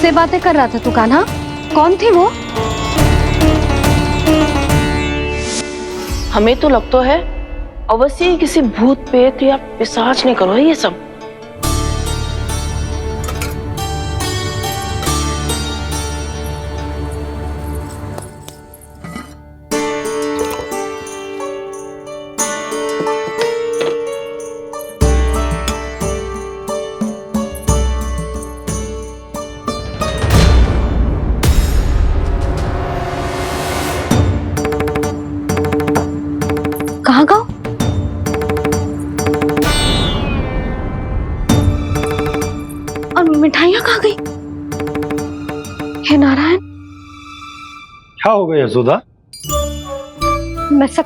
किससे बातें कर रहा था तू कान्हा? कौन थी वो? हमें तो लगता है अवश्य ही किसी भूत पेत या पिशाच ने करो है ये सब। कहाँ गाँव? और मिठाइयाँ कहाँ गई? हे नारायण, क्या हो गया यशोदा? मैं सब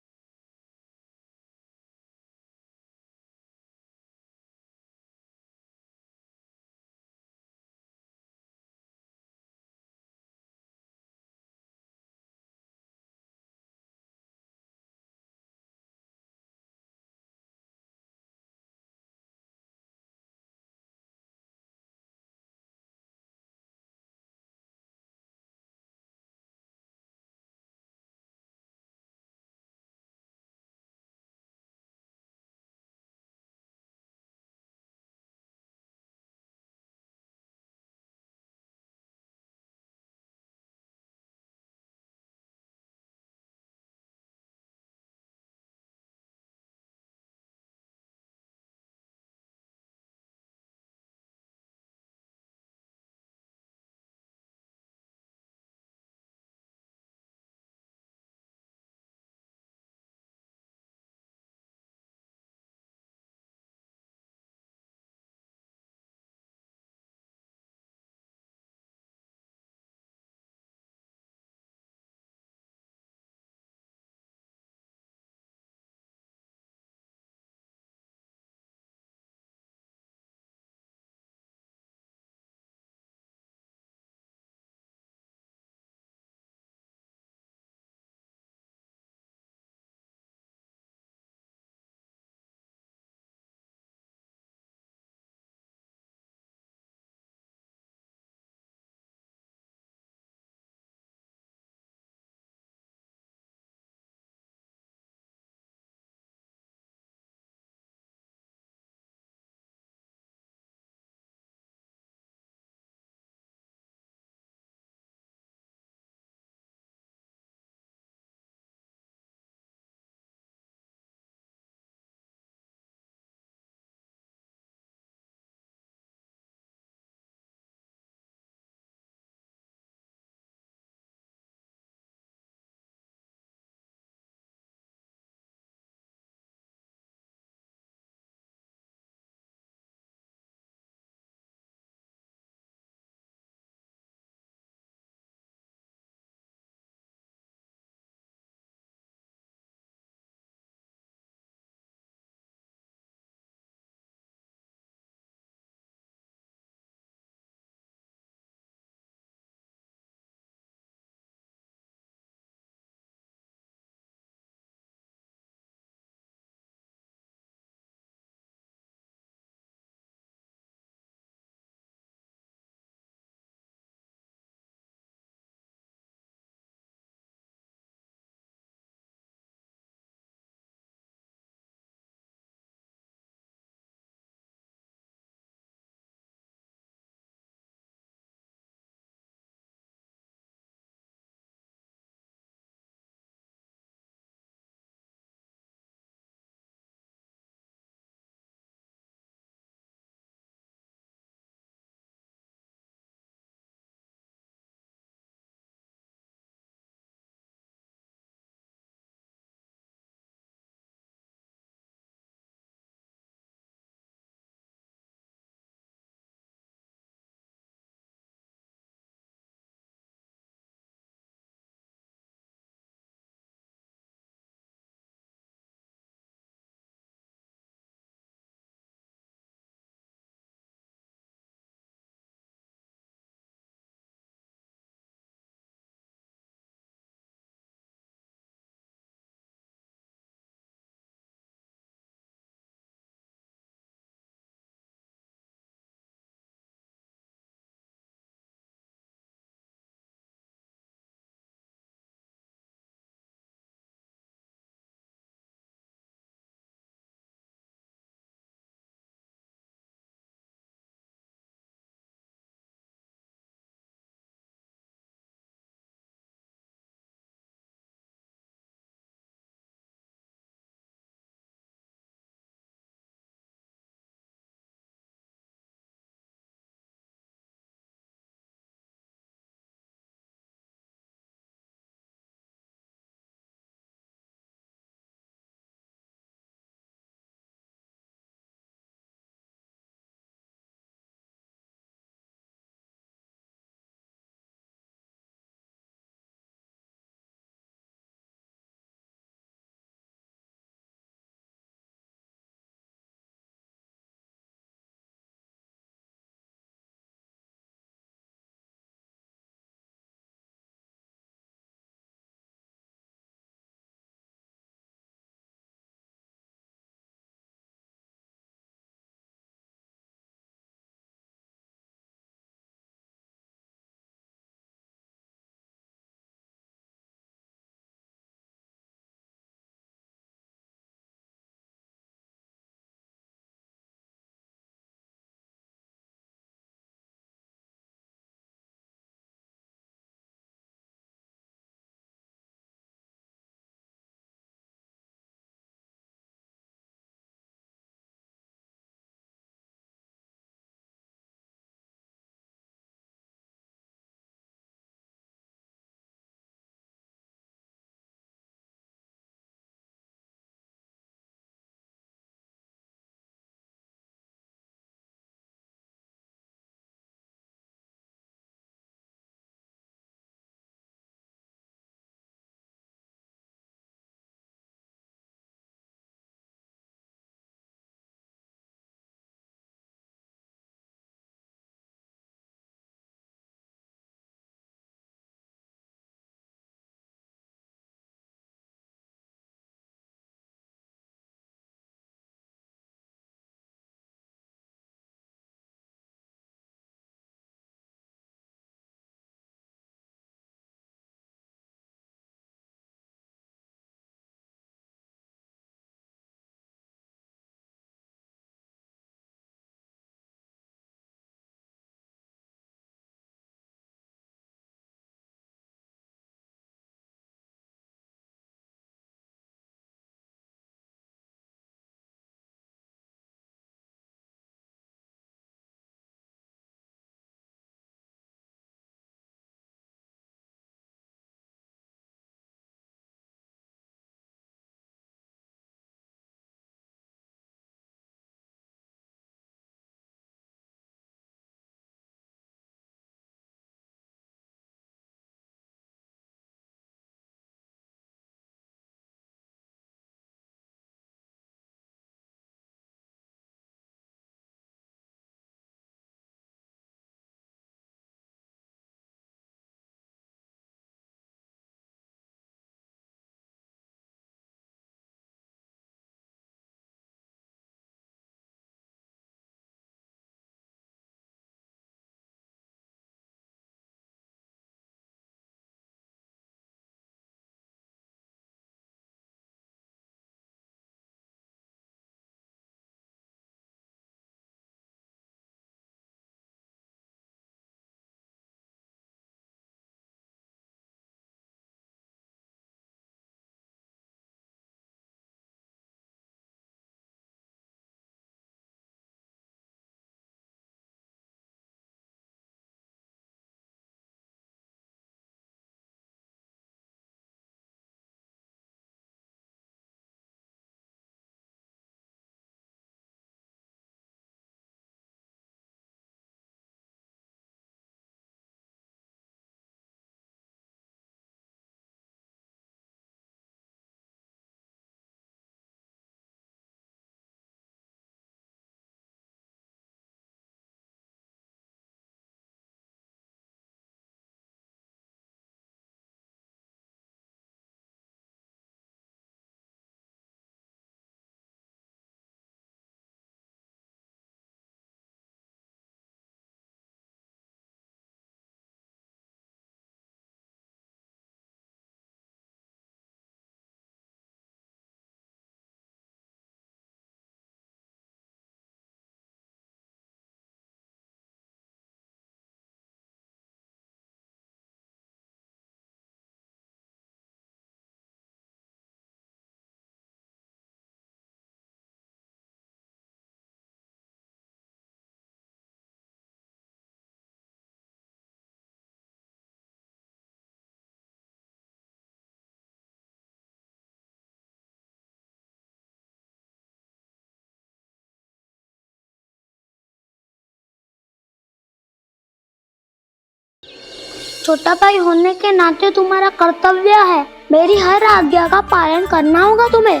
छोटा भाई होने के नाते तुम्हारा कर्तव्य है, मेरी हर आज्ञा का पालन करना होगा तुम्हें।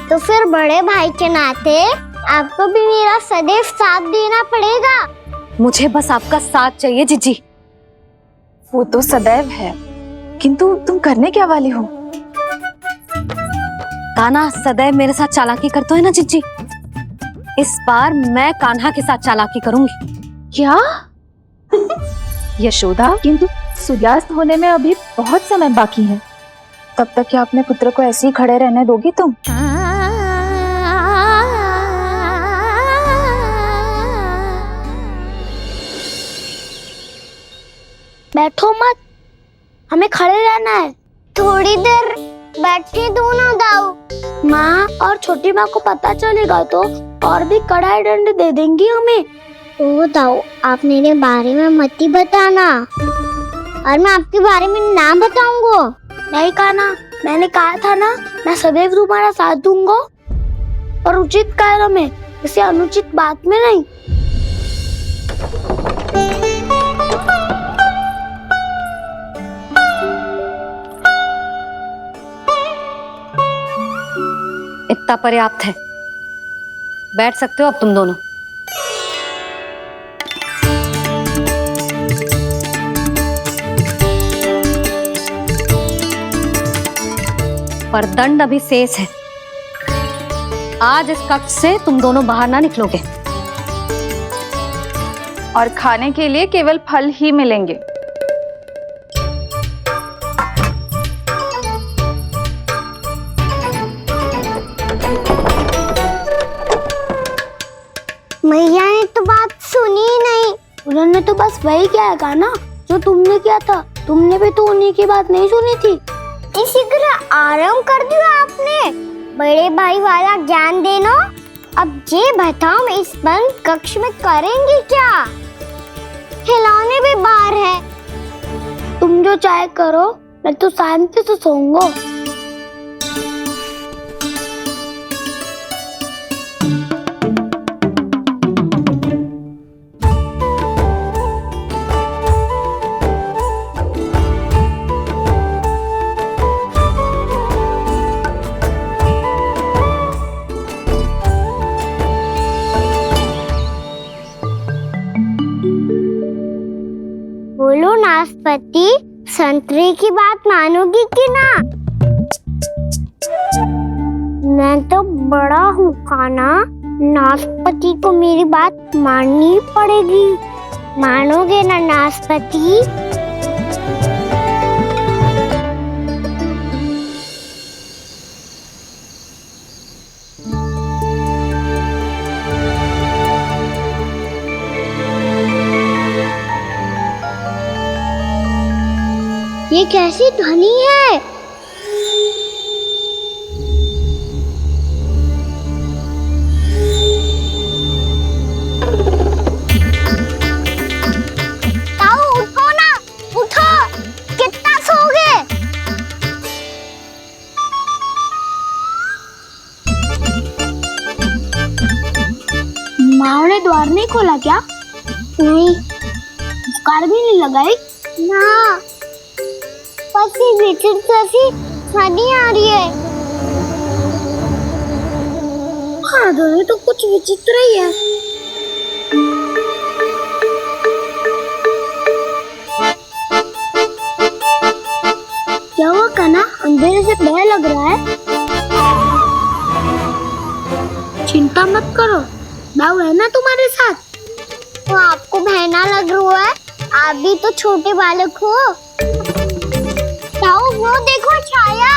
तो फिर बड़े भाई के नाते आपको भी मेरा सदैव साथ देना पड़ेगा। मुझे बस आपका साथ चाहिए जीजी। वो तो सदैव है, किंतु तुम करने क्या वाली हो? कान्हा सदैव मेरे साथ चालाकी करता है ना जीजी, इस बार मैं कान्हा के साथ चालाकी करूंगी। क्या? यशोदा, किंतु सूर्यास्त होने में अभी बहुत समय बाकी है, तब तक क्या अपने पुत्र को ऐसे ही खड़े रहने दोगी तुम? बैठो मत, हमें खड़े रहना है। थोड़ी देर बैठे दोनों दाऊ। माँ और छोटी माँ को पता चलेगा तो और भी कड़ा दंड दे देंगी हमें। ओ दाऊ, आप मेरे बारे में मत ही बताना, और मैं आपके बारे में ना बताऊंगा। नहीं कान्हा, मैंने कहा था ना, मैं सदैव तुम्हारा साथ दूंगा, और उचित कार्य में, किसी अनुचित बात में नहीं। इतना पर्याप्त है, बैठ सकते हो अब तुम दोनों। पर दंड अभी शेष है। आज इस कक्ष से तुम दोनों बाहर ना निकलोगे, और खाने के लिए केवल फल ही मिलेंगे। मैया ने तो बात सुनी ही नहीं। उन्होंने तो बस वही किया था ना जो तुमने किया था। तुमने भी तो उन्हीं की बात नहीं सुनी थी। इसी तरह आराम कर दिया आपने। बड़े भाई वाला ज्ञान देना। अब ये बताओ, इस बंद कक्ष में करेंगे क्या? खिलौने भी बाहर है। तुम जो चाहे करो, मैं तो शांति से सोऊंगा। बोलो नाशपाती, संतरे की बात मानोगी कि ना? मैं तो बड़ा हूँ कान्हा, नाशपाती को मेरी बात माननी पड़ेगी। मानोगे ना नाशपाती? ये कैसी ध्वनि है? ताऊ उठो ना, उठो, कितना सोओगे? माँ ने द्वार नहीं खोला क्या? नहीं। पुकार भी नहीं लगाई? ना, पसी विचित्र सी ध्वनि आ रही है। हाँ, ध्वनि तो कुछ विचित्र ही है। क्या हुआ कान्हा, अंधेरे से भय लग रहा है? चिंता मत करो, दाऊ है ना तुम्हारे साथ। तो आपको बहना लग रहा है? आप भी तो छोटे बालक हो। ताऊ वो देखो छाया,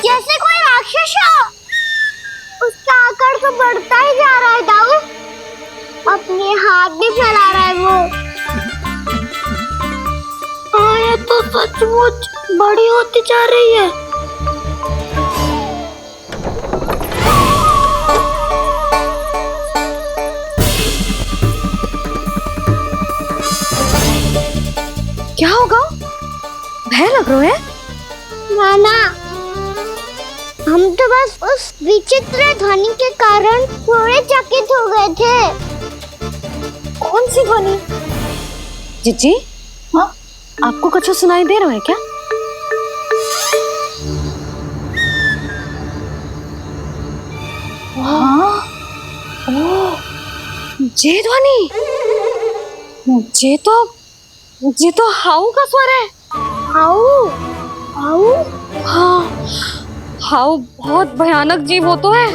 जैसे कोई राक्षस हो। उसका आकार तो बढ़ता ही जा रहा है ताऊ, अपने हाथ भी फैला रहा है वो। हाँ, ये तो सचमुच बड़ी होती जा रही है। क्या होगा? भय लग रहा है? नाना, हम तो बस उस विचित्र ध्वनि के कारण थोड़े चकित हो गए थे। कौन सी ध्वनि? जीजी, हाँ? आपको कुछ सुनाई दे रहा है क्या? हाँ, ये ध्वनि, ये तो हाउ का स्वर है। हाउ हाउ हाँ, हाउ बहुत भयानक जीव हो तो है।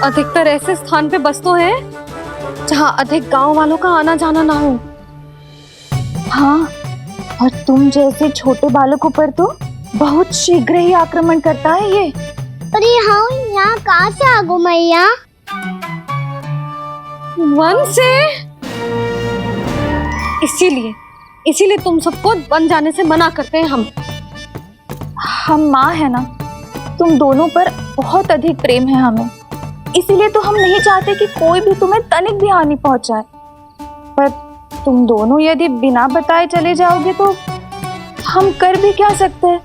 अधिकतर ऐसे स्थान पे बस तो है जहाँ अधिक गांव वालों का आना जाना ना हो। हाँ, और तुम जैसे छोटे बालकों पर तो बहुत शीघ्र ही आक्रमण करता है ये। पर ये हाँ यहाँ कहाँ से आ गो मैया? वन से। इसीलिए तुम सबको वन जाने से मना करते हैं हम माँ है ना, तुम दोनों पर बहुत अधिक प्रेम है हमें, इसीलिए तो हम नहीं चाहते कि कोई भी तुम्हें तनिक भी हानि पहुंचाए। पर तुम दोनों यदि बिना बताए चले जाओगे तो हम कर भी क्या सकते हैं?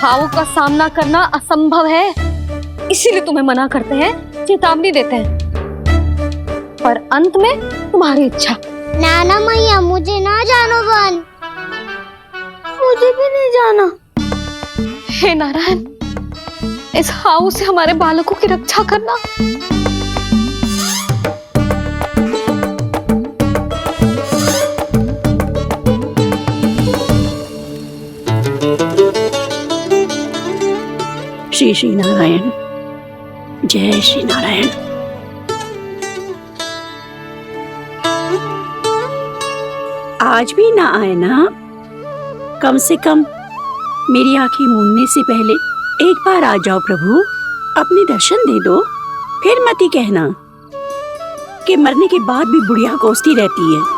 हाउ का सामना करना असंभव है, इसीलिए तुम्हें मना करते हैं, चेतावनी देते हैं। पर अंत में तुम्हारी इच्छा। नाना मैया मुझे ना जानो वन। मुझे भी नहीं जाना। हे नारायण, इस हाउ से हमारे बालकों की रक्षा करना। श्री श्री नारायण, जय श्री नारायण। आज भी ना आए ना? कम से कम मेरी आंखें मूंदने से पहले एक बार आ जाओ प्रभु, अपने दर्शन दे दो। फिर मत ही कहना कि मरने के बाद भी बुढ़िया कोसती रहती है।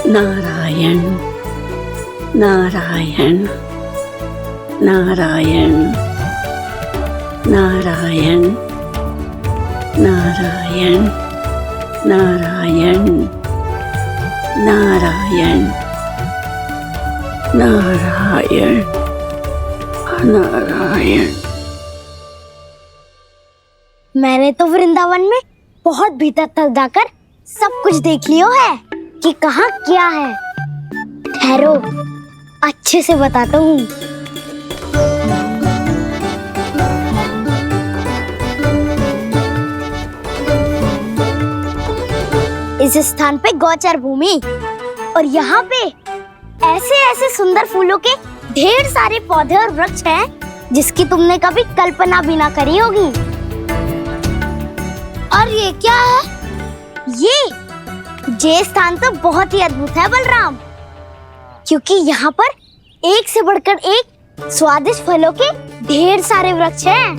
नारायण नारायण नारायण नारायण नारायण नारायण नारायण नारायण नारायण। मैंने तो वृंदावन में बहुत भीतर तक जाकर सब कुछ देख लियो है कि कहाँ क्या है। ठहरो, अच्छे से बताता हूँ। इस स्थान पे गोचर भूमि और यहाँ पे ऐसे ऐसे सुंदर फूलों के ढेर सारे पौधे और वृक्ष हैं जिसकी तुमने कभी कल्पना भी ना करी होगी। और ये क्या है? ये स्थान तो बहुत ही अद्भुत है बलराम, क्योंकि यहाँ पर एक से बढ़कर एक स्वादिष्ट फलों के ढेर सारे वृक्ष हैं।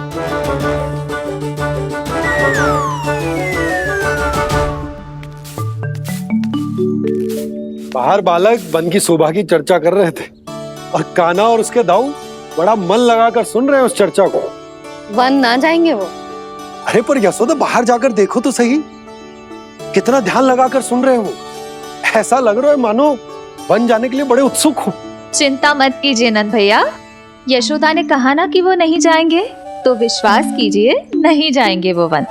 बाहर बालक वन की शोभा की चर्चा कर रहे थे और कान्हा और उसके दाऊ बड़ा मन लगाकर सुन रहे हैं उस चर्चा को। वन ना जाएंगे वो। अरे पर यशोदा, बाहर जाकर देखो तो सही, कितना ध्यान लगाकर सुन रहे हो। ऐसा लग रहा है मानो वन जाने के लिए बड़े उत्सुक हो। चिंता मत कीजिए नंद भैया, यशोदा ने कहा ना कि वो नहीं जाएंगे, तो विश्वास कीजिए नहीं जाएंगे वो वन।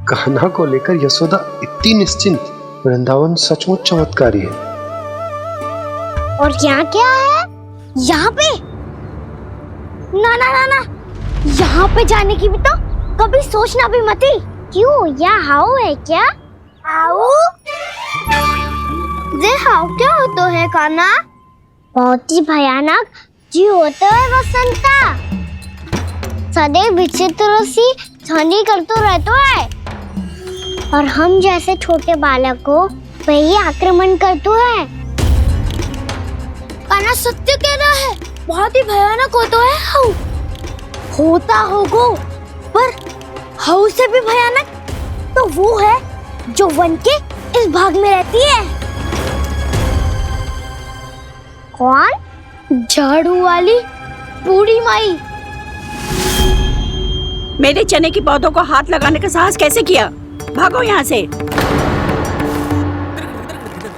कान्हा को लेकर यशोदा इतनी निश्चिंत, वृंदावन सचमुच चमत्कारी है। और यहाँ क्या है? यहाँ पे ना ना ना ना, यहाँ पे जाने की भी तो कभी सोचना भी मत ही। क्यों, यहाँ हाउ है क्या? हाउ? ये हाउ क्या होता है कान्हा? बहुत ही भयानक जी होता है वसंता, सदैव विचित्र सी ध्वनि करते रहता है और हम जैसे छोटे बालक को वही आक्रमण करते हैं। कान्हा सत्य कह रहा है, बहुत ही भयानक होता है हाउ। होता होगो, पर हाउ से भी भयानक तो वो है जो वन के इस भाग में रहती है। कौन? झाड़ू वाली बूढ़ी माई। मेरे चने के पौधों को हाथ लगाने का साहस कैसे किया? भागो यहाँ से।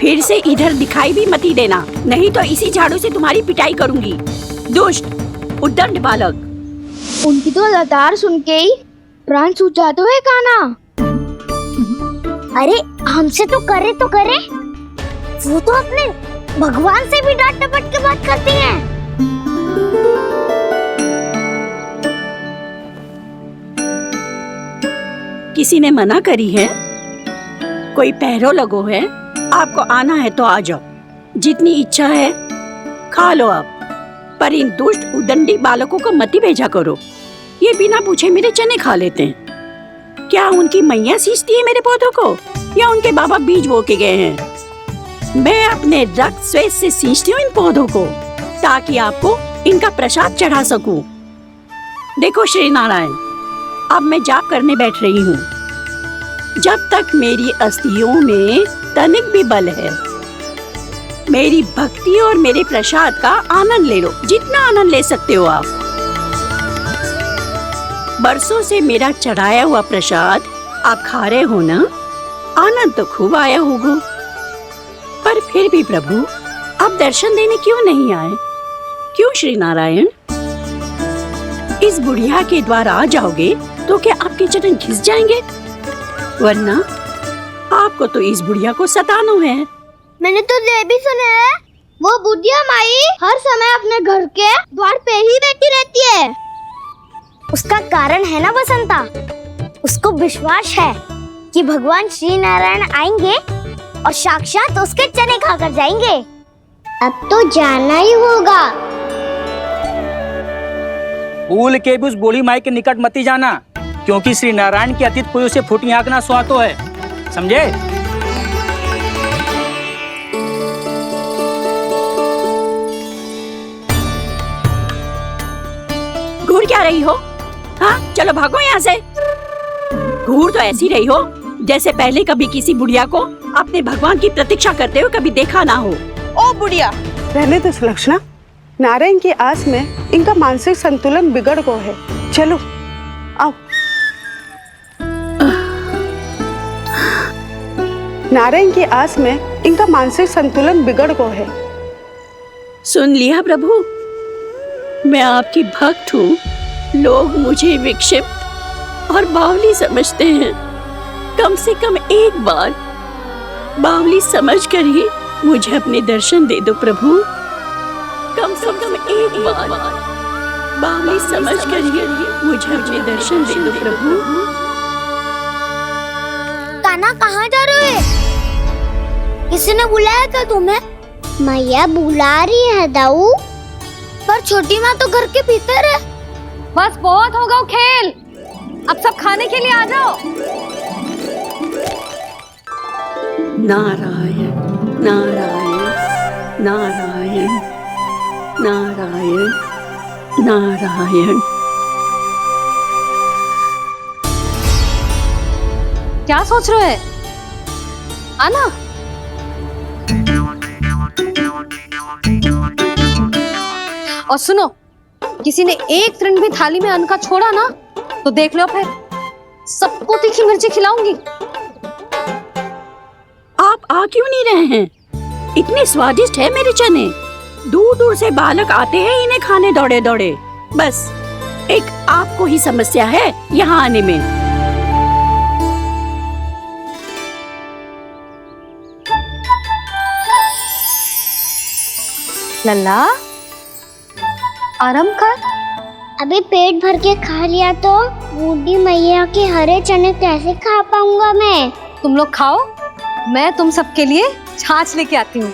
फिर से इधर दिखाई भी मती देना, नहीं तो इसी झाड़ू से तुम्हारी पिटाई करूंगी। दुष्ट उद्दंड बालक। उनकी तो लतार सुन के ही प्राण छूट जाते हुए काना। अरे हमसे तो करे, वो तो अपने भगवान से भी डांट डपट के बात करती हैं। किसी ने मना करी है? कोई पैरों लगो है? आपको आना है तो आ जाओ, जितनी इच्छा है खा लो आप, पर इन दुष्ट उदंडी बालकों को मत ही भेजा करो। ये बिना पूछे मेरे चने खा लेते हैं। क्या उनकी मैया सींचती है मेरे पौधों को, या उनके बाबा बीज बो के गए हैं? मैं अपने रक्त स्वेद से सींचती हूँ इन पौधों को, ताकि आपको इनका प्रसाद चढ़ा सकूं। देखो श्री नारायण, अब मैं जाप करने बैठ रही हूँ। जब तक मेरी अस्थियों में तनिक भी बल है, मेरी भक्ति और मेरे प्रसाद का आनंद ले लो, जितना आनंद ले सकते हो आप। बरसों से मेरा चढ़ाया हुआ प्रसाद आप खा रहे हो ना, आनंद तो खूब आया होगा। पर फिर भी प्रभु, आप दर्शन देने क्यों नहीं आए? क्यों श्री नारायण? इस बुढ़िया के द्वार आ जाओगे तो क्या आपके चरण घिस जाएंगे? वरना आपको तो इस बुढ़िया को सताना है। मैंने तो ये भी सुना है, वो बुढ़िया माई हर समय अपने घर के द्वार पे ही बैठी रहती है। उसका कारण है ना बसंता, उसको विश्वास है कि भगवान श्री नारायण आएंगे और साक्षात उसके चने खाकर जाएंगे। अब तो जाना ही होगा। भूल के भी उस बूढ़ी माई के निकट मत ही जाना, क्योंकि श्री नारायण की अतीत कोई उसे फूटी आंख ना सुहातो है, समझे? घूर क्या रही हो? हाँ, चलो भागो यहाँ से। घूर तो ऐसी रही हो जैसे पहले कभी किसी बुढ़िया को अपने भगवान की प्रतीक्षा करते हुए कभी देखा ना हो। ओ बुढ़िया, रहने दो सुलक्षणा। नारायण की आस में इनका मानसिक संतुलन बिगड़ गया है। चलो आओ। नारायण की आस में इनका मानसिक संतुलन बिगड़ गया है। सुन लिया प्रभु, मैं आपकी भक्त हूँ। लोग मुझे विक्षिप्त और बावली समझते हैं। कम से कम एक बार बावली समझकर ही मुझे अपने दर्शन दे दो प्रभु। कम से कम एक बार बावली समझकर ही मुझे अपने दर्शन दे दो प्रभु। काना कहाँ जा रहे हो? किसी ने बुलाया था तुम्हें? मैया बुला रही है दाऊ। पर छोटी माँ तो घर के भीतर है। बस बहुत हो गया खेल, अब सब खाने के लिए आ जाओ। नारायण नारायण नारायण नारायण नारायण। क्या सोच रहे हैं? आना। और सुनो, किसी ने एक तृण भी थाली में अन्न का छोड़ा ना, तो देख लो फिर सबको तीखी मिर्ची खिलाऊंगी। आप आ क्यों नहीं रहे हैं? इतने स्वादिष्ट है मेरे चने। दूर दूर से बालक आते हैं इन्हें खाने दौड़े दौड़े। बस एक आपको ही समस्या है यहाँ आने में। लल्ला, आराम कर। अभी पेट भर के खा लिया तो बूढ़ी मैया के हरे चने कैसे खा पाऊंगा मैं? तुम लोग खाओ, मैं तुम सबके लिए छाछ लेके आती हूँ।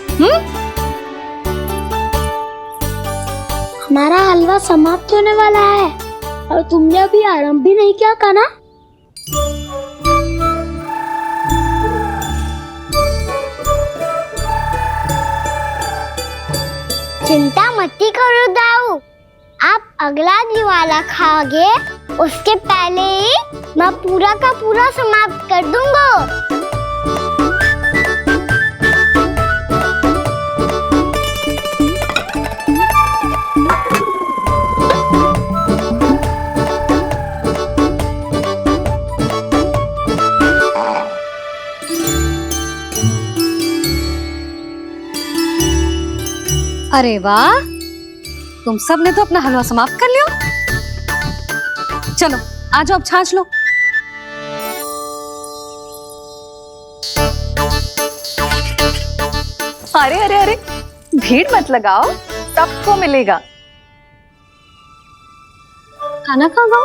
हमारा हलवा समाप्त होने वाला है और तुमने अभी आराम भी नहीं किया काना। चिंता मत करो दाऊ, आप अगला दिवाला खाओगे उसके पहले ही मैं पूरा का पूरा समाप्त कर दूंगा। अरे वाह, तुम सब ने तो अपना हलवा समाप्त कर लिया। चलो आ जाओ, अब छाछ लो। अरे अरे अरे, भीड़ मत लगाओ, सबको मिलेगा। खाना खा गो।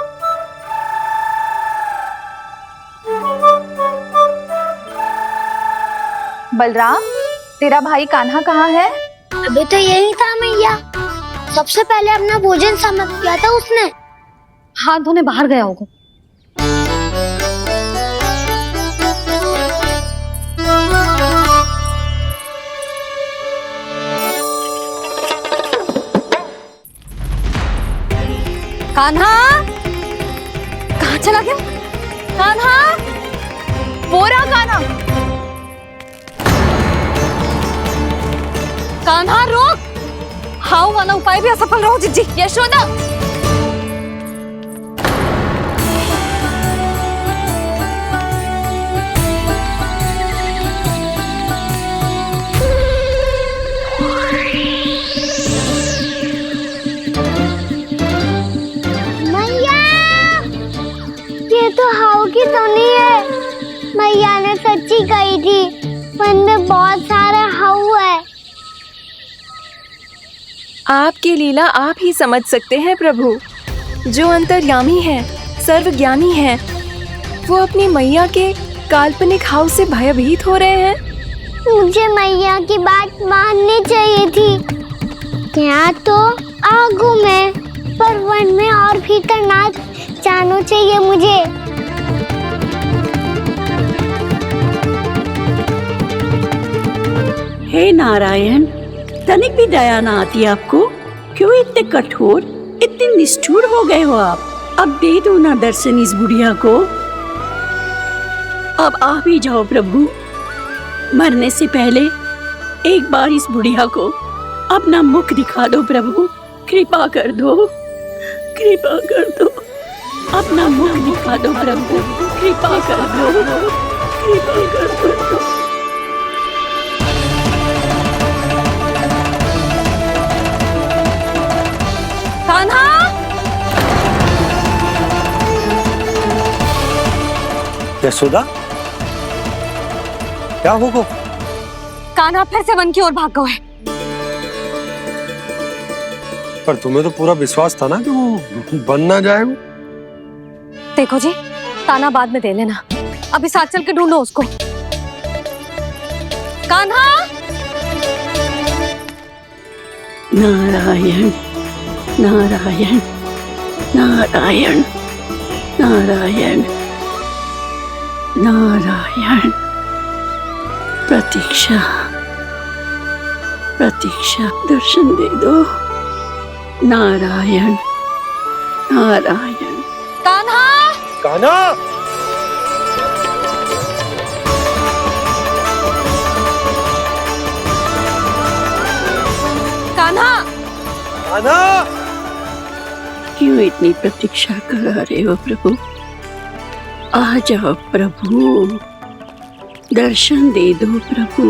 बलराम, तेरा भाई कान्हा कहाँ है? अभी तो यही था मैया, सबसे पहले अपना भोजन समाप्त किया था उसने। हाथ धोने बाहर गया होगा। कान्हा कहाँ चला गया? कान्हा, वो रहा कान्हा। कान्हा रोक, हाउ वाला उपाय भी असफल रहो जिज्जी। यशोदा, मैया, ये तो हाउ की सुनी है। मैया ने सच्ची कही थी, वन में बहुत सारे हाउ है। आपकी लीला आप ही समझ सकते हैं प्रभु। जो अंतर्यामी है, सर्वज्ञानी है, वो अपनी मैया के काल्पनिक हाव से भयभीत हो रहे हैं। मुझे मैया की बात माननी चाहिए थी। यहाँ तो आगू में, पर वन में और भीतर ना जाना चाहिए मुझे। हे नारायण, तनिक भी दया ना आती आपको? क्यों इतने कठोर, इतने निष्ठुर हो गए हो आप? अब दे दो ना दर्शन इस बुढ़िया को। अब आ भी जाओ प्रभु, मरने से पहले एक बार इस बुढ़िया को अपना मुख दिखा दो प्रभु। कृपा कर दो, कृपा कर दो, अपना मुख दिखा दो प्रभु। कृपा कर दो, कृपा कर दो। कान्हा, यशोदा, क्या होगा? कान्हा फिर से वन की ओर भाग गया है। पर तुम्हें तो पूरा विश्वास था ना कि वो बन ना जाए। वो देखो जी, ताना बाद में दे लेना, अभी साथ चल के ढूंढो उसको। कान्हा, नारायण नारायण नारायण नारायण नारायण। प्रतीक्षा प्रतीक्षा, दर्शन दे दो। नारायण नारायण। कान्हा, कान्हा, कान्हा, कान्हा। क्यों इतनी प्रतीक्षा करा रहे हो प्रभु? आ जाओ प्रभु, दर्शन दे दो प्रभु।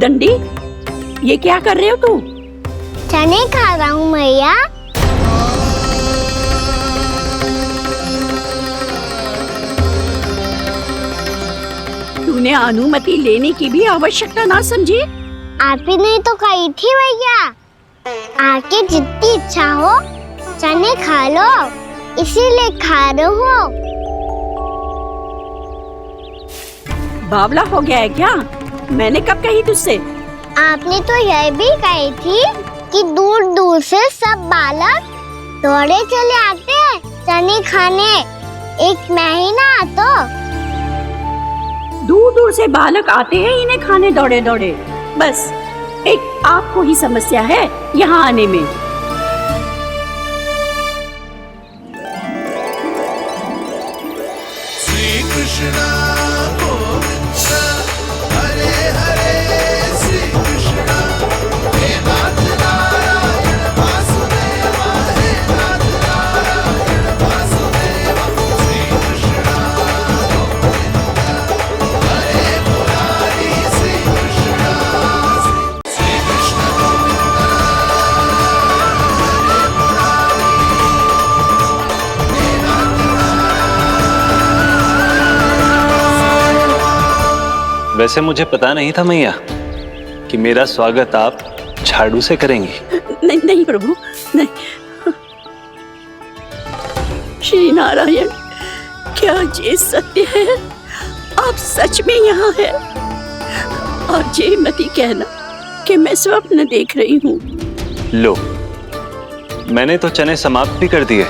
दंडी, ये क्या कर रहे हो तू? चने खा रहा हूँ मैया। तूने अनुमति लेने की भी आवश्यकता ना समझी? आप ही ने तो कही थी भैया, आके जितनी इच्छा हो चने खा लो, इसीलिए खा रहे हो। बावला हो गया है क्या? मैंने कब कही तुझसे? आपने तो यह भी कही थी कि दूर दूर से सब बालक दौड़े चले आते हैं चने खाने, एक महीना तो दूर दूर से बालक आते हैं इन्हें खाने दौड़े दौड़े। बस एक आपको ही समस्या है यहाँ आने में। श्री कृष्णा हरे हरे श्री कृष्णा हे नाथ नारायण वासुदेवा हे नाथ नारायण वासुदेवा श्री कृष्णा हरे मुरारी श्री कृष्णा श्री कृष्ण हरे मुरारी हे नाथ वैसे मुझे पता नहीं था मैया कि मेरा स्वागत आप झाड़ू से करेंगी। नहीं नहीं प्रभु, नहीं। श्री नारायण, क्या ये सत्य है? आप सच में यहाँ हैं? और ये मत ही कहना कि मैं स्वप्न देख रही हूँ। लो, मैंने तो चने समाप्त भी कर दिए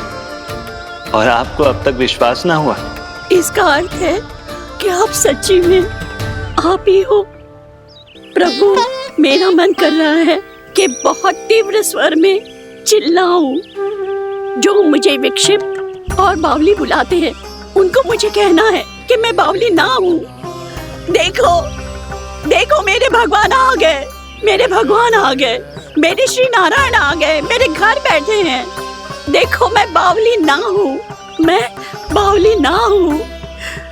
और आपको अब तक विश्वास ना हुआ। इसका अर्थ है कि आप सच्ची में आप ही हो। प्रभु, मेरा मन कर रहा है कि बहुत तीव्र स्वर में चिल्लाऊं। जो मुझे विक्षिप्त और बावली बुलाते हैं उनको मुझे कहना है कि मैं बावली ना हूँ। देखो देखो, मेरे भगवान आ गए, मेरे भगवान आ गए, मेरे श्री नारायण आ गए, मेरे घर बैठे हैं। देखो, मैं बावली ना हूँ, मैं बावली ना हूँ।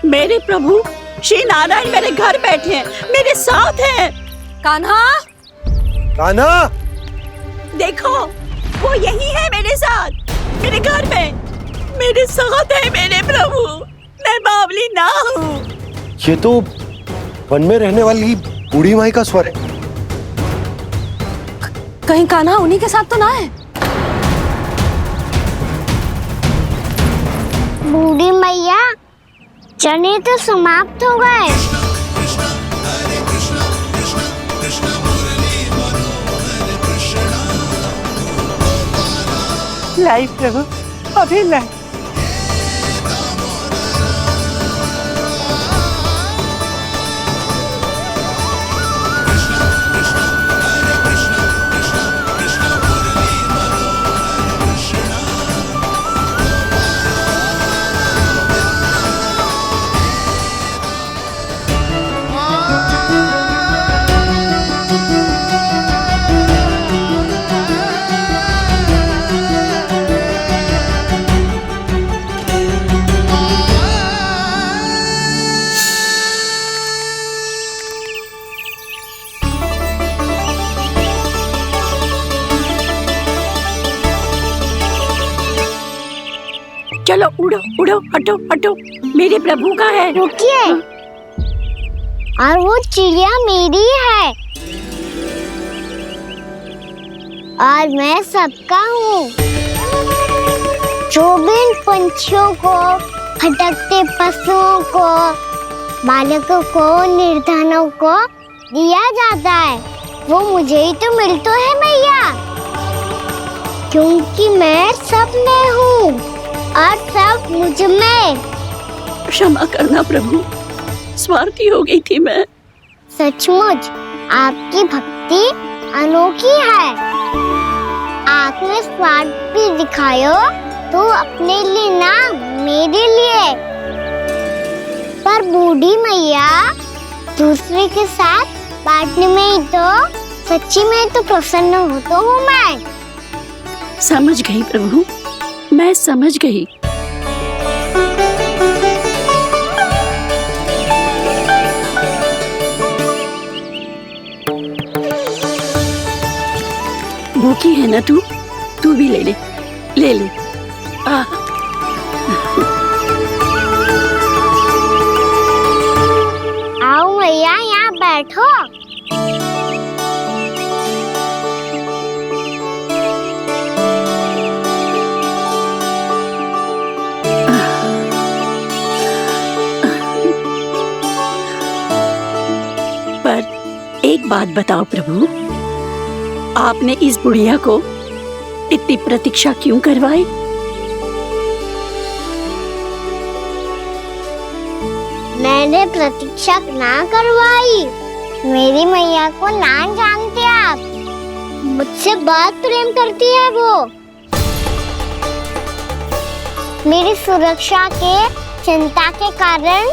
मेरे प्रभु श्री नारायण मेरे घर बैठे हैं, मेरे साथ हैं। कान्हा, कान्हा, देखो वो यही है मेरे साथ, मेरे घर में मेरे साथ है मेरे प्रभु। मैं बावली ना हूँ। ये तो वन में रहने वाली बूढ़ी माई का स्वर है। कहीं कान्हा उन्हीं के साथ तो ना है? बूढ़ी मैया, चने तो समाप्त हो गए। लाई प्रभु, अभी लाई। चलो उड़ो उड़ो, हटो हटो, मेरे प्रभु का है। रुकिए, और वो चिड़िया मेरी है और मैं सबका हूँ। जो भी इन पंछियों को, भटकते पशुओं को, बालकों को, निर्धनों को दिया जाता है वो मुझे ही तो मिलता है मैया, क्योंकि मैं सब में हूँ और सब मुझ में। क्षमा करना प्रभु, स्वार्थी हो गई थी मैं। सचमुच आपकी भक्ति अनोखी है। आपने स्वार्थ भी दिखायो तो अपने लिए ना, मेरे लिए। पर बूढ़ी मैया, दूसरे के साथ बांटने में ही तो सच्ची में तो प्रसन्न होता हूँ मैं। समझ गई प्रभु, मैं समझ गई। भूखी है ना तू? तू भी ले ले, ले ले। आओ मैया, यहाँ बैठो। पर एक बात बताओ प्रभु, आपने इस बुढ़िया को इतनी प्रतीक्षा क्यों करवाई? मैंने प्रतीक्षा ना करवाई। मेरी मैया को ना जानते आप, मुझसे बहुत प्रेम करती है वो। मेरी सुरक्षा के चिंता के कारण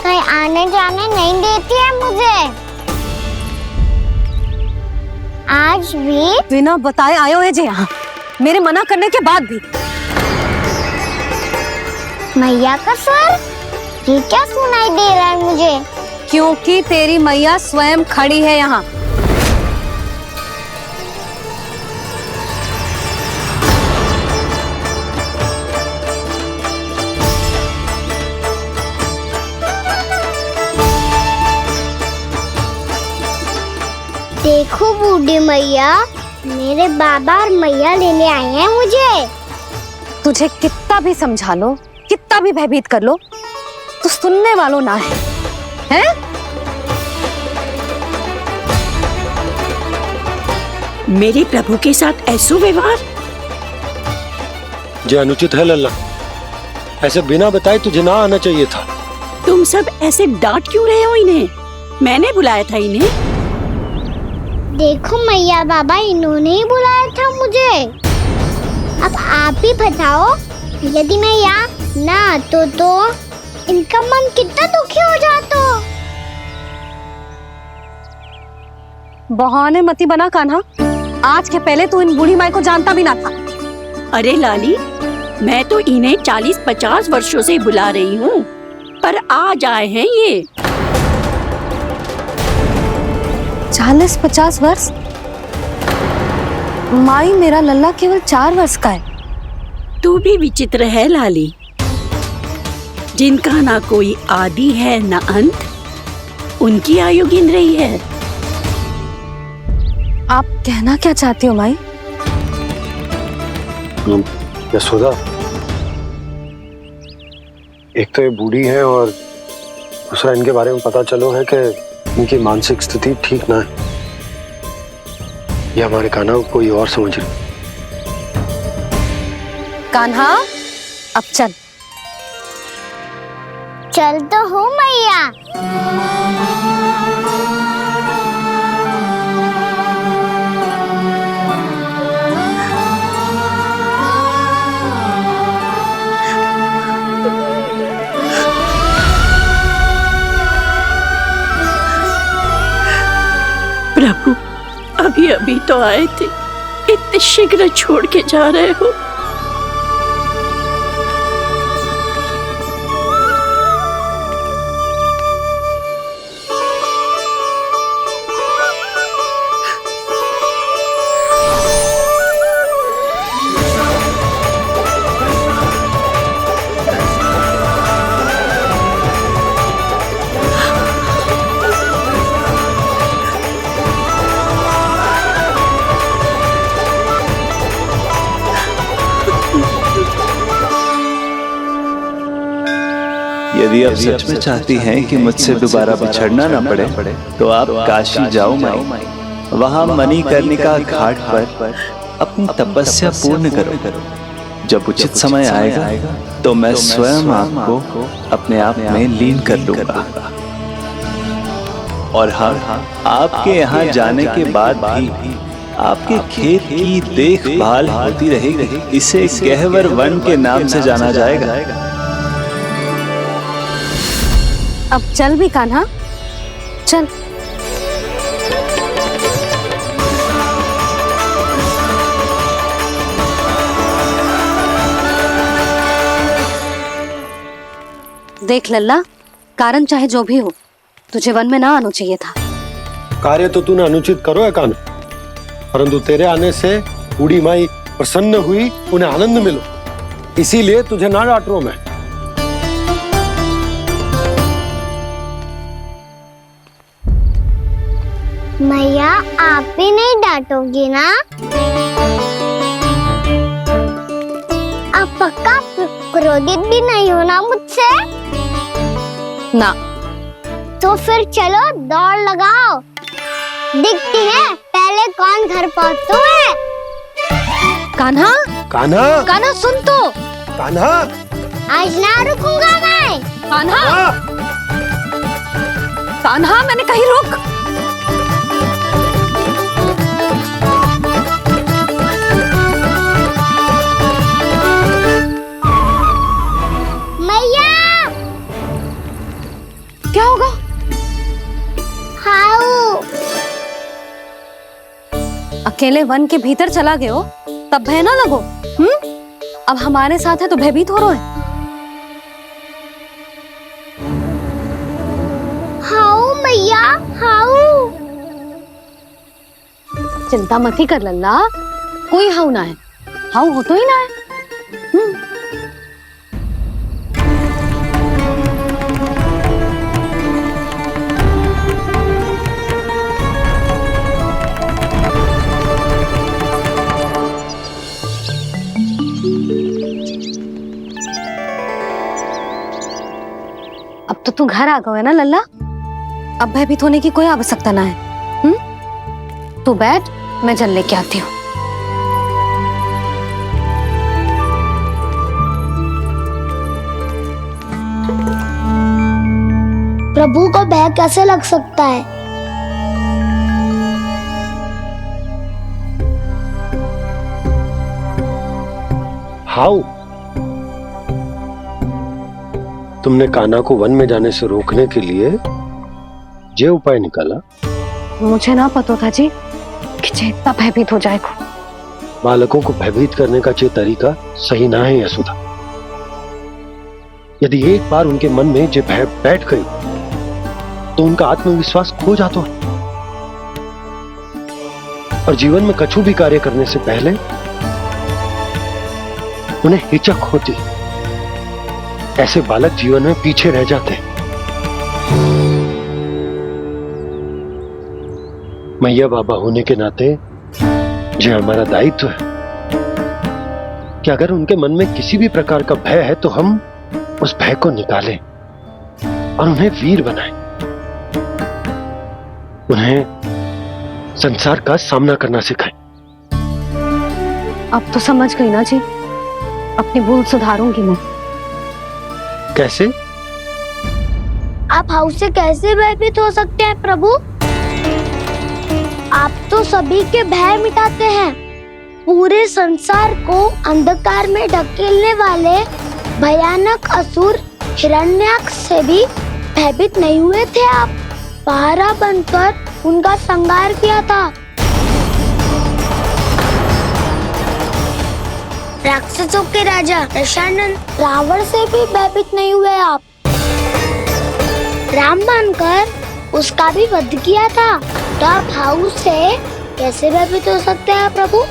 कहीं आने जाने नहीं देती है मुझे। आज भी बिना बताए आयो है जी यहाँ, मेरे मना करने के बाद भी। मैया का स्वर, ये क्या सुनाई दे रहा है मुझे? क्योंकि तेरी मैया स्वयं खड़ी है यहाँ। देखो बूढ़ी मैया, मेरे बाबा और मैया लेने आए हैं मुझे। तुझे कितना भी समझा लो, कितना भी भयभीत कर लो, तो सुनने वालों ना है, हैं? मेरे प्रभु के साथ ऐसा व्यवहार जो अनुचित है लल्ला। ऐसे बिना बताए तुझे ना आना चाहिए था। तुम सब ऐसे डांट क्यों रहे हो इन्हें? मैंने बुलाया था इन्हें। देखो मैया बाबा, इन्होंने ही बुलाया था मुझे। अब आप ही बताओ, यदि मैं यहाँ ना आतो तो इनका मन कितना दुखी हो जाता। बहाने मती बना कान्हा, आज के पहले तू इन बूढ़ी माई को जानता भी ना था। अरे लाली, मैं तो इन्हें 40-50 वर्षों से बुला रही हूँ, पर आज आए हैं ये। 40-50 वर्ष? माई, मेरा लल्ला केवल 4 वर्ष का है। तू भी विचित्र है लाली, जिनका ना कोई आदि है ना अंत, उनकी आयु गिन रही है। आप कहना क्या चाहती हो माई? यशोदा, एक तो ये बूढ़ी है और दूसरा इनके बारे में पता चलो है कि इनकी मानसिक स्थिति ठीक ना है। ये हमारे कान्हा को कोई और समझ रही। कान्हा, अब चल। चल तो हूँ मैया। प्रभु, अभी अभी तो आए थे, इतने शीघ्र छोड़ के जा रहे हो? यदि आप सच में चाहती हैं कि मुझसे दोबारा बिछड़ना ना पड़े तो आप काशी जाओ माई। वहां मणिकर्णिका घाट पर अपनी तपस्या पूर्ण करो। जब उचित समय आएगा तो मैं स्वयं आपको अपने आप में लीन कर लूंगा। और हाँ, आपके यहाँ जाने के बाद भी आपके खेत की देखभाल होती रहेगी। इसे गहवर वन के नाम से जाना जाएगा। अब चल भी कान्हा, चल। देख लल्ला, कारण चाहे जो भी हो, तुझे वन में ना आना चाहिए था। कार्य तो तूने अनुचित करो है कान्हा, परंतु तेरे आने से बूढ़ी माई प्रसन्न हुई, उन्हें आनंद मिलो, इसीलिए तुझे ना डांट रहा हूं मैं। मैया, आप भी नहीं डांटोगी ना? आप पक्का क्रोधित भी नहीं हो ना मुझसे? ना। तो फिर चलो दौड़ लगाओ। दिखती है, पहले कौन घर पहुँचता है। कान्हा, कान्हा, कान्हा सुन तो। कान्हा, आज ना रुकूंगा मैं। कान्हा, कान्हा, मैंने कही रुक। मैया, क्या होगा? हाउ अकेले वन के भीतर चला गए हो तब भय ना लगो। अब हमारे साथ है तो भयभीत हो रहे हैं। हाउ मैया, हाउ। चिंता मत ही कर लल्ला, कोई हाउ ना है। हाउ हो तो ही ना है। अब तो तू घर आ गया है ना लल्ला, अब भयभीत होने की कोई आवश्यकता ना है। तू बैठ, मैं जल लेके आती हूँ। प्रभु को भय कैसे लग सकता है? हाउ? तुमने कान्हा को वन में जाने से रोकने के लिए ये उपाय निकाला? मुझे ना पता था जी कि जे इतना भयभीत हो जाएगा। बालकों को भयभीत करने का ये तरीका सही ना है यशोदा। यदि एक बार उनके मन में ये भय बैठ गई तो उनका आत्मविश्वास खो जाता है और जीवन में कछु भी कार्य करने से पहले उन्हें हिचक होती। ऐसे बालक जीवन में पीछे रह जाते हैं। मैया बाबा होने के नाते ये हमारा दायित्व है कि अगर उनके मन में किसी भी प्रकार का भय है तो हम उस भय को निकालें और उन्हें वीर बनाएं, उन्हें संसार का सामना करना सिखाएं। अब तो समझ गई ना जी, अपनी भूल सुधारूंगी मैं। कैसे? आप हाउ से कैसे भयभीत हो सकते हैं प्रभु? आप तो सभी के भय मिटाते हैं। पूरे संसार को अंधकार में ढकेलने वाले भयानक असुर हिरण्याक्ष से भी भयभीत नहीं हुए थे आप। पहरा बनकर उनका संहार किया था। राक्षसों के राजा दशानन रावण से भी भयभीत नहीं हुए आप। राम बनकर उसका भी वध किया था, तो आप हाउ से कैसे भयभीत हो सकते हैं प्रभु?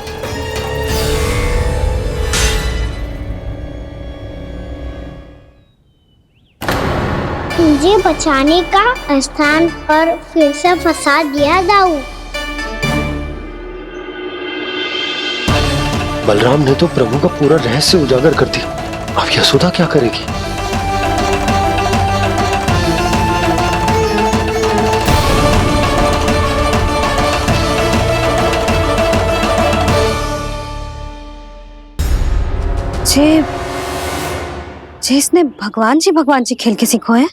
मुझे बचाने का स्थान पर फिर से फंसा दिया दाऊ। बलराम ने तो प्रभु का पूरा रहस्य उजागर कर दिया। अब यशोदा क्या करेगी? जे इसने भगवान जी खेल के सीखो है,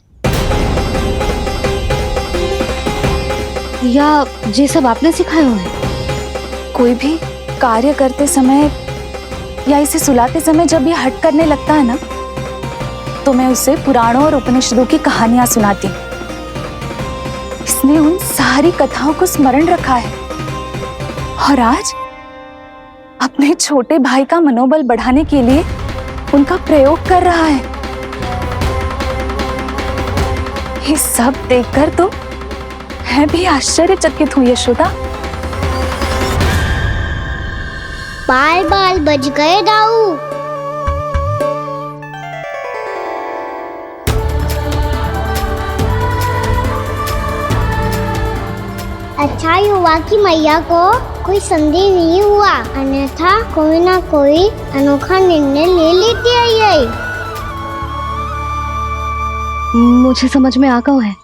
या ये सब आपने सिखाए हुए हैं? कोई भी कार्य करते समय या इसे सुलाते समय जब ये हट करने लगता है ना, तो मैं उसे पुराणों और उपनिषदों की कहानियां सुनाती हूँ। इसने उन सारी कथाओं को स्मरण रखा है और आज अपने छोटे भाई का मनोबल बढ़ाने के लिए उनका प्रयोग कर रहा है। ये सब देखकर तो मैं भी आश्चर्यचकित हुई यशोदा। बाल बच गए दाऊ। अच्छा ही हुआ कि मैया को कोई संदेह नहीं हुआ, अन्यथा कोई ना कोई अनोखा निर्णय ले लेती है ये। मुझे समझ में आ गया है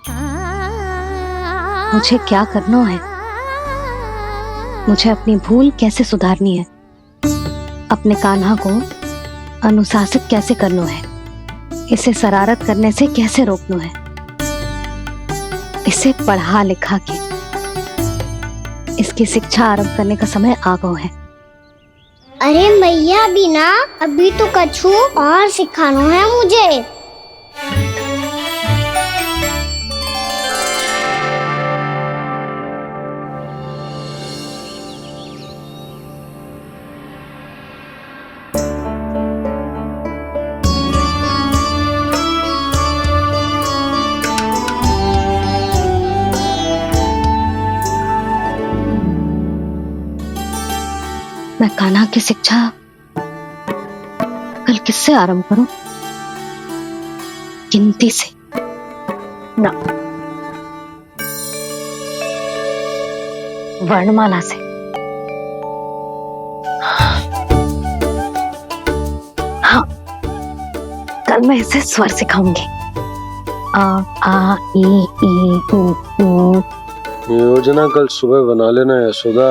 मुझे क्या करना है। मुझे अपनी भूल कैसे सुधारनी है, अपने कान्हा को अनुशासित कैसे करना है, इसे शरारत करने से कैसे रोकना है, इसे पढ़ा लिखा के इसकी शिक्षा आरंभ करने का समय आ गया है। अरे मैया बिना, अभी तो कछु और सिखाना है मुझे। मैं कान्हा की शिक्षा कल किससे आरंभ करूं? गिनती से ना, वर्णमाला से। हाँ, कल मैं इसे स्वर सिखाऊंगी। आ आ ई ई उ ऊ। योजना कल सुबह बना लेना यशोदा,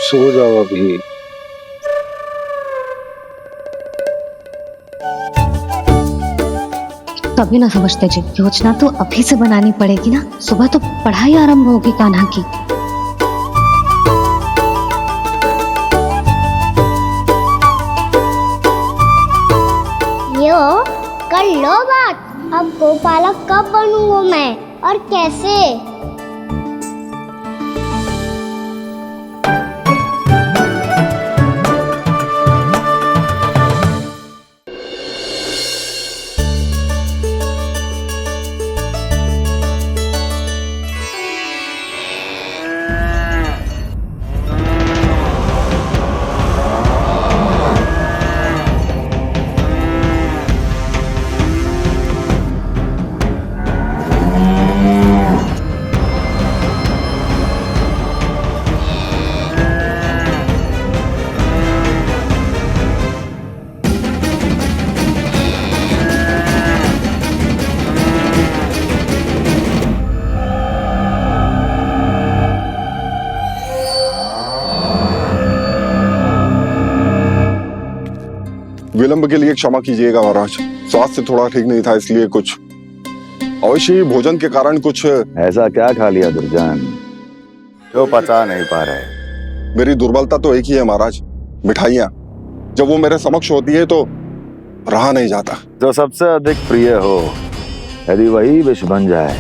सो जाओ अभी। कभी ना समझते जी, योजना तो अभी से बनानी पड़ेगी ना, सुबह तो पढ़ाई आरंभ होगी कान्हा की। यो कर लो बात, अब गोपालक कब बनूंगा मैं और कैसे? विलंब के लिए क्षमा कीजिएगा महाराज, स्वास्थ्य थोड़ा ठीक नहीं था, इसलिए कुछ अवश्य ही भोजन के कारण कुछ। ऐसा क्या खा लिया दुर्जन जो पचा नहीं पा रहे? मेरी दुर्बलता तो एक ही है महाराज, मिठाइयाँ। जब वो मेरे समक्ष होती है तो रहा नहीं जाता। जो सबसे अधिक प्रिय हो, यदि वही विष बन जाए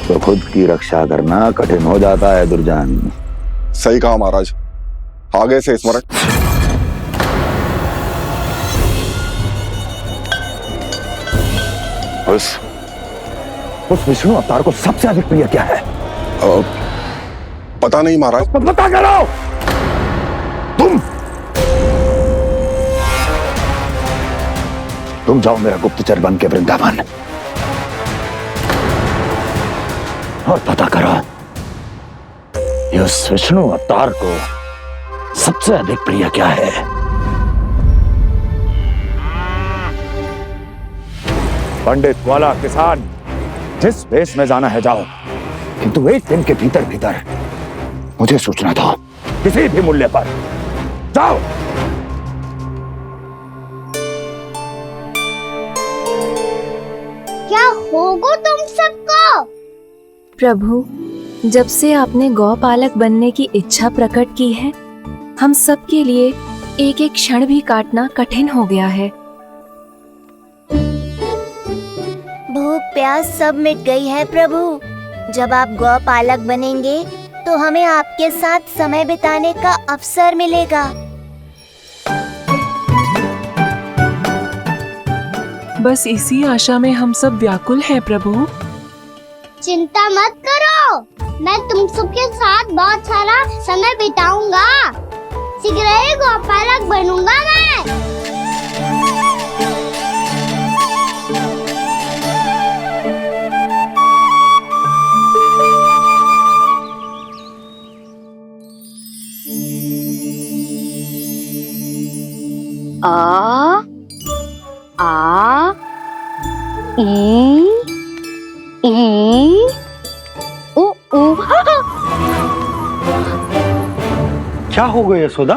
तो खुद की रक्षा करना कठिन हो जाता है दुर्जन। सही कहा महाराज, आगे से स्मरण। उस विष्णु अवतार को सबसे अधिक प्रिय क्या है? पता नहीं महाराज। पता करो। तुम जाओ मेरा गुप्तचर बन के वृंदावन और पता करो इस विष्णु अवतार को सबसे अधिक प्रिय क्या है। पंडित वाला किसान, जिस वेश में जाना है जाओ, किंतु एक दिन के भीतर भीतर मुझे सूचना दो, किसी भी मूल्य पर। जाओ। क्या होगा तुम सबको? प्रभु, जब से आपने गौपालक बनने की इच्छा प्रकट की है, हम सब के लिए एक एक क्षण भी काटना कठिन हो गया है। भूख प्यास सब मिट गई है प्रभु। जब आप गौपालक बनेंगे तो हमें आपके साथ समय बिताने का अवसर मिलेगा। बस इसी आशा में हम सब व्याकुल हैं प्रभु। चिंता मत करो, मैं तुम सबके साथ बहुत सारा समय बिताऊंगा। शीघ्र ही गोपालक बनूंगा मैं। आ आ ई उ ऊ क्या हो गया यशोदा?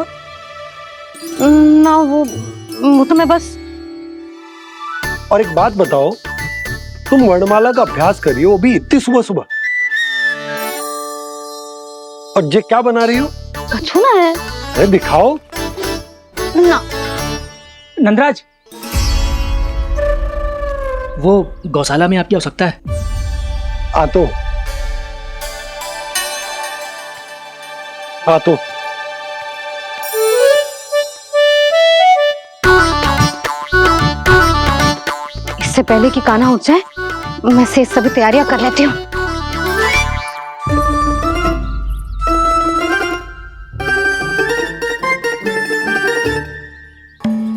ना वो तो मैं बस। और एक बात बताओ, तुम वर्णमाला का अभ्यास कर रही हो, वो भी इतनी सुबह सुबह, और ये क्या बना रही हो? कछुआ है। अरे दिखाओ ना। नंदराज, वो गौशाला में आपकी आवश्यकता है। आ तो इससे पहले कि कान्हा उठ जाए, मैं से सभी तैयारियां कर लेती हूँ।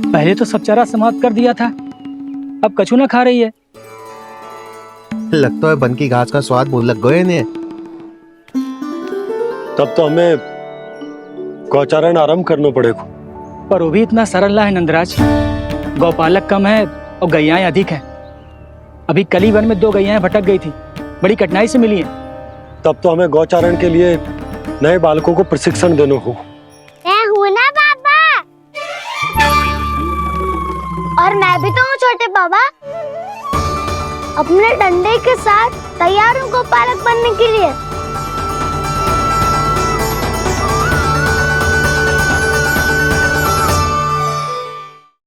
पहले तो सब चारा समाप्त कर दिया था, अब कछुआ खा रही है। लगता है बन की घास का स्वाद भूल लग गए ने। तब तो हमें गौचारण आरंभ करना पड़ेगा। पर वो भी इतना सरल ना है नंदराज। गौपालक कम है और गैयाएं अधिक हैं। अभी कली वन में 2 गैयाएं भटक गई थी, बड़ी कठिनाई से मिली हैं। तब तो हमें गौचारण के लिए नए बालकों को प्रशिक्षण देना हो। मैं हूँ ना बाबा, और मैं भी तो हूँ छोटे बाबा। अपने डंडे के साथ तैयार हूँ गौपालक बनने के लिए।